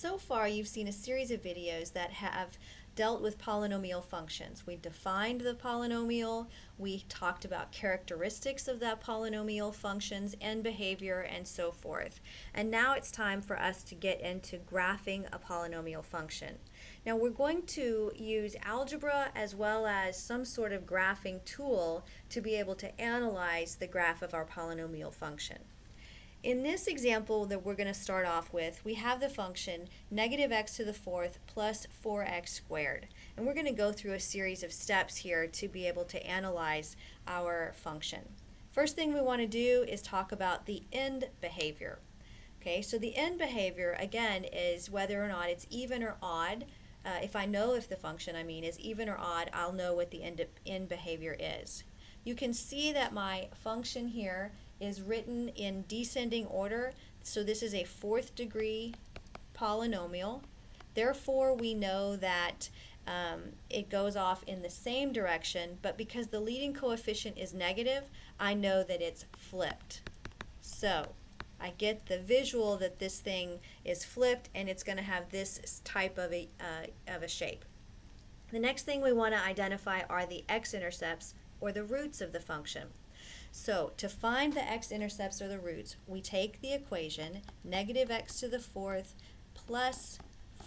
So far, you've seen a series of videos that have dealt with polynomial functions. We defined the polynomial, we talked about characteristics of that polynomial functions and behavior and so forth. And now it's time for us to get into graphing a polynomial function. Now we're going to use algebra as well as some sort of graphing tool to be able to analyze the graph of our polynomial function. In this example that we're going to start off with, we have the function negative x to the fourth plus 4x squared. And we're going to go through a series of steps here to be able to analyze our function. First thing we want to do is talk about the end behavior. Okay, so the end behavior, again, is whether or not it's even or odd. If I know if the function, is even or odd, I'll know what the end behavior is. You can see that my function here is written in descending order, so this is a fourth degree polynomial. Therefore, we know that it goes off in the same direction, but because the leading coefficient is negative, I know that it's flipped. So I get the visual that this thing is flipped and it's going to have this type of a shape. The next thing we want to identify are the x-intercepts, or the roots of the function. So to find the x-intercepts or the roots, we take the equation negative x to the fourth plus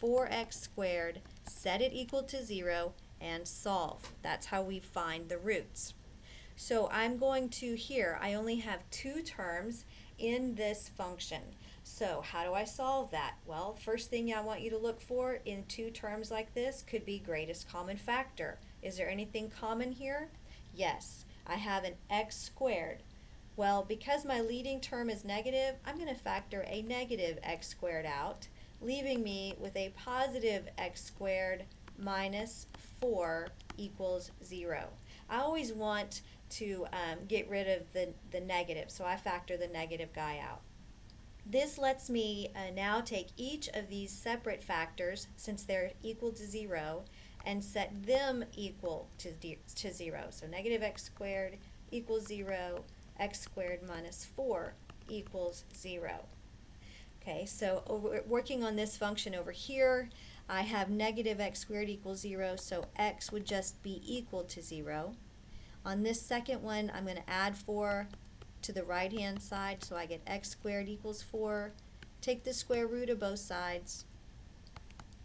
4x squared, set it equal to 0, and solve. That's how we find the roots. So I'm going to here, I only have two terms in this function. So how do I solve that? Well, first thing I want you to look for in two terms like this could be greatest common factor. Is there anything common here? Yes, I have an x squared. Well, because my leading term is negative, I'm going to factor a negative x squared out, leaving me with a positive x squared minus 4 equals 0. I always want to get rid of the negative, so I factor the negative guy out. This lets me now take each of these separate factors, since they're equal to 0, and set them equal to 0. So negative x squared equals 0, x squared minus 4 equals 0. Okay, so working on this function over here, I have negative x squared equals 0, so x would just be equal to 0. On this second one, I'm going to add 4 to the right-hand side, so I get x squared equals 4. Take the square root of both sides,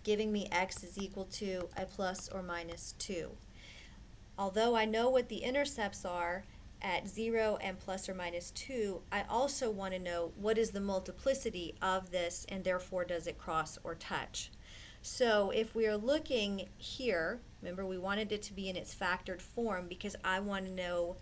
giving me x is equal to a plus or minus 2. Although I know what the intercepts are at 0 and plus or minus 2, I also want to know what is the multiplicity of this, and therefore does it cross or touch. So if we are looking here, remember we wanted it to be in its factored form because I want to know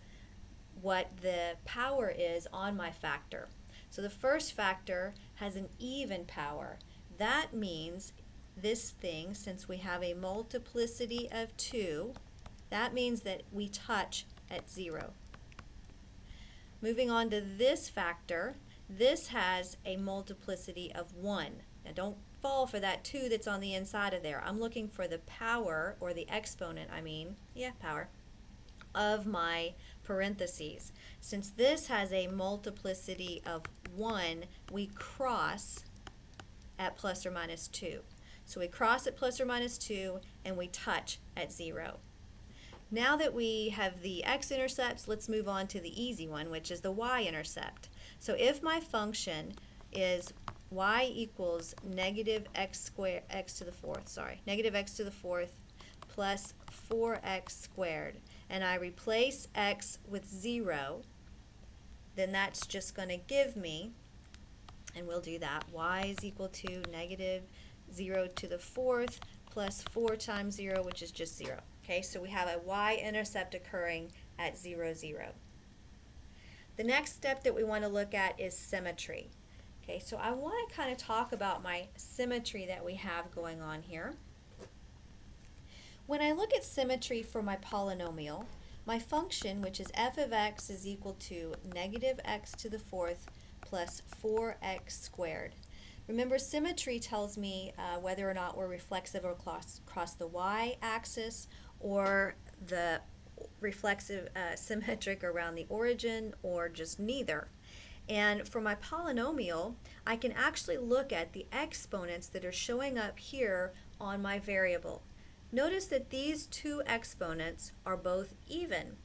what the power is on my factor. So the first factor has an even power. That means this thing, since we have a multiplicity of 2, that means that we touch at 0. Moving on to this factor, this has a multiplicity of 1. Now don't fall for that 2 that's on the inside of there. I'm looking for the power, or the exponent, power, of my parentheses. Since this has a multiplicity of 1, we cross at plus or minus 2. So we cross at plus or minus 2 and we touch at 0. Now that we have the x-intercepts, let's move on to the easy one, which is the y-intercept. So if my function is y equals negative x to the fourth plus 4x squared, and I replace x with 0, then that's just going to give me, and we'll do that, y is equal to negative 0 to the fourth plus 4 times 0, which is just 0. Okay, so we have a y-intercept occurring at 0, 0. The next step that we want to look at is symmetry. Okay, so I want to kind of talk about my symmetry that we have going on here. When I look at symmetry for my polynomial, my function, which is f of x, is equal to negative x to the fourth plus 4x squared. Remember, symmetry tells me whether or not we're reflexive across the y-axis, or the reflexive symmetric around the origin, or just neither. And for my polynomial, I can actually look at the exponents that are showing up here on my variable. Notice that these two exponents are both even.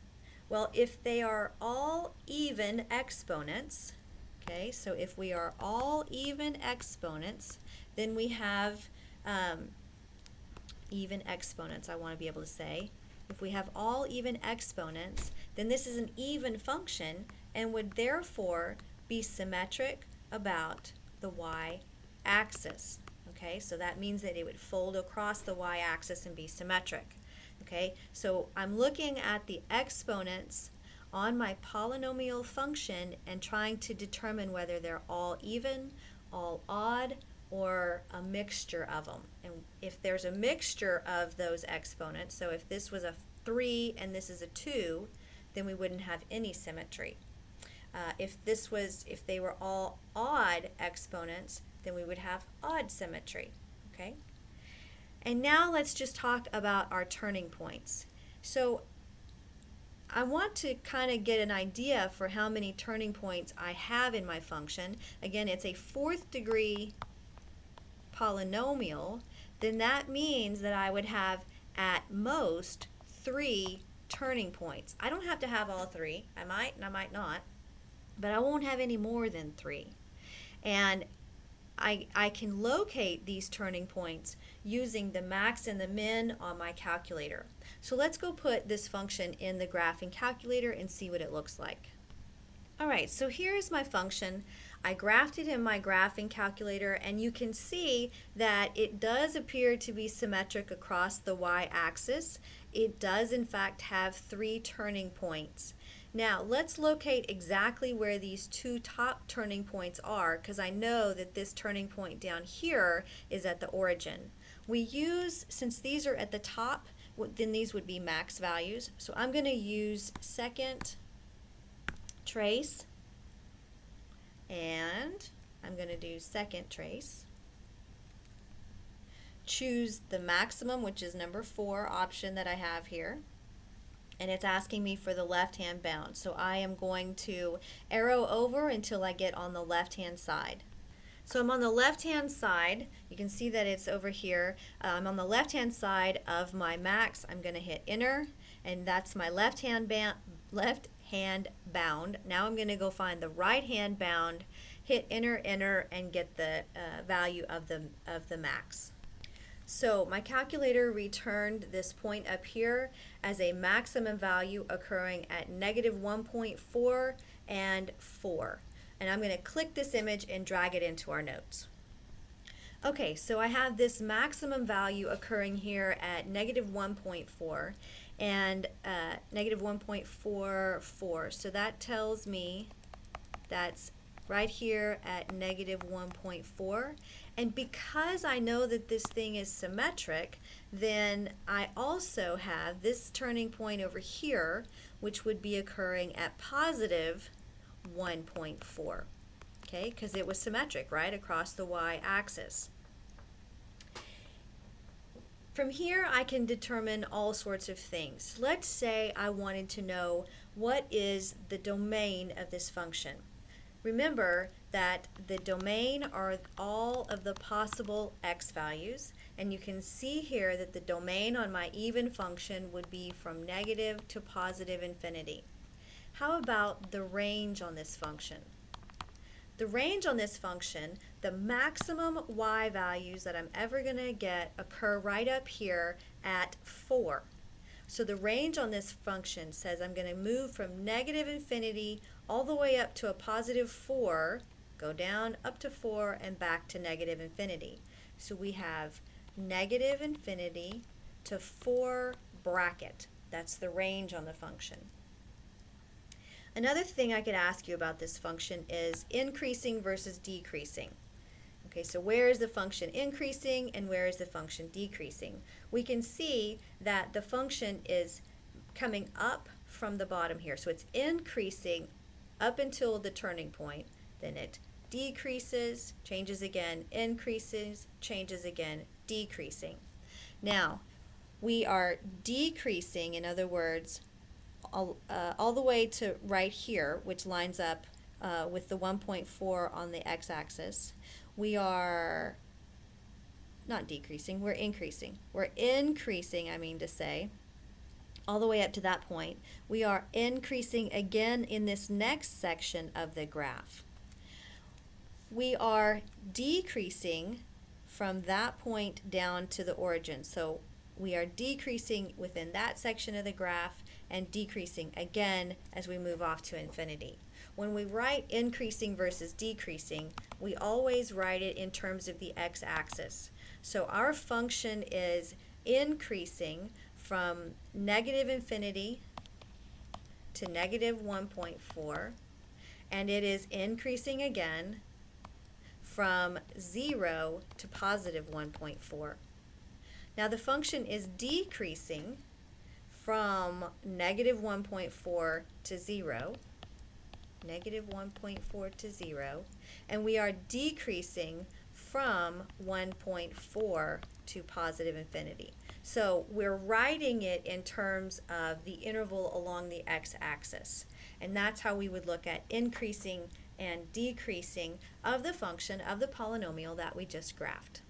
Well, if they are all even exponents, okay, so if we are all even exponents, then we have even exponents, I want to be able to say. If we have all even exponents, then this is an even function and would therefore be symmetric about the y-axis. Okay, so that means that it would fold across the y-axis and be symmetric. Okay, so I'm looking at the exponents on my polynomial function and trying to determine whether they're all even, all odd, or a mixture of them. And if there's a mixture of those exponents, so if this was a 3 and this is a 2, then we wouldn't have any symmetry. If they were all odd exponents, then we would have odd symmetry. Okay? And now let's just talk about our turning points. So I want to kind of get an idea for how many turning points I have in my function. Again, it's a 4th degree polynomial. Then that means that I would have at most 3 turning points. I don't have to have all 3. I might and I might not, but I won't have any more than 3. And I can locate these turning points using the max and the min on my calculator. So let's go put this function in the graphing calculator and see what it looks like. Alright, so here's my function. I graphed it in my graphing calculator and you can see that it does appear to be symmetric across the y-axis. It does in fact have 3 turning points. Now let's locate exactly where these 2 top turning points are, because I know that this turning point down here is at the origin. We use, since these are at the top, then these would be max values. So I'm going to use second trace, and I'm going to do second trace. Choose the maximum, which is number 4 option that I have here. And it's asking me for the left-hand bound. So I am going to arrow over until I get on the left-hand side. So I'm on the left-hand side. You can see that it's over here. I'm on the left-hand side of my max. I'm going to hit enter, and that's my left-hand bound. Now I'm going to go find the right-hand bound, hit enter, and get the value of the max. So my calculator returned this point up here as a maximum value occurring at -1.4 and 4. And I'm going to click this image and drag it into our notes. Okay, so I have this maximum value occurring here at -1.4 and -1.44. So that tells me that's right here at -1.4. And because I know that this thing is symmetric, then I also have this turning point over here, which would be occurring at +1.4. Okay, because it was symmetric, right, across the y-axis. From here, I can determine all sorts of things. Let's say I wanted to know what is the domain of this function. Remember that the domain are all of the possible x values, and you can see here that the domain on my even function would be from negative to positive infinity. How about the range on this function? The range on this function, the maximum y values that I'm ever going to get occur right up here at 4. So the range on this function says I'm going to move from negative infinity all the way up to a +4, go down up to 4 and back to negative infinity. So we have negative infinity to 4 bracket. That's the range on the function. Another thing I could ask you about this function is increasing versus decreasing. Okay, so where is the function increasing and where is the function decreasing? We can see that the function is coming up from the bottom here. So it's increasing up until the turning point, then it decreases, changes again, increases, changes again, decreasing. Now, we are decreasing, in other words, all the way to right here, which lines up with the 1.4 on the x-axis. We are not decreasing, we're increasing. We're increasing, I mean to say, all the way up to that point. We are increasing again in this next section of the graph. We are decreasing from that point down to the origin. So we are decreasing within that section of the graph and decreasing again as we move off to infinity. When we write increasing versus decreasing, we always write it in terms of the x-axis. So our function is increasing from negative infinity to negative 1.4, and it is increasing again from 0 to positive 1.4. Now the function is decreasing from negative 1.4 to 0, negative 1.4 to 0, and we are decreasing from 1.4 to positive infinity. So we're writing it in terms of the interval along the x-axis, and that's how we would look at increasing and decreasing of the function of the polynomial that we just graphed.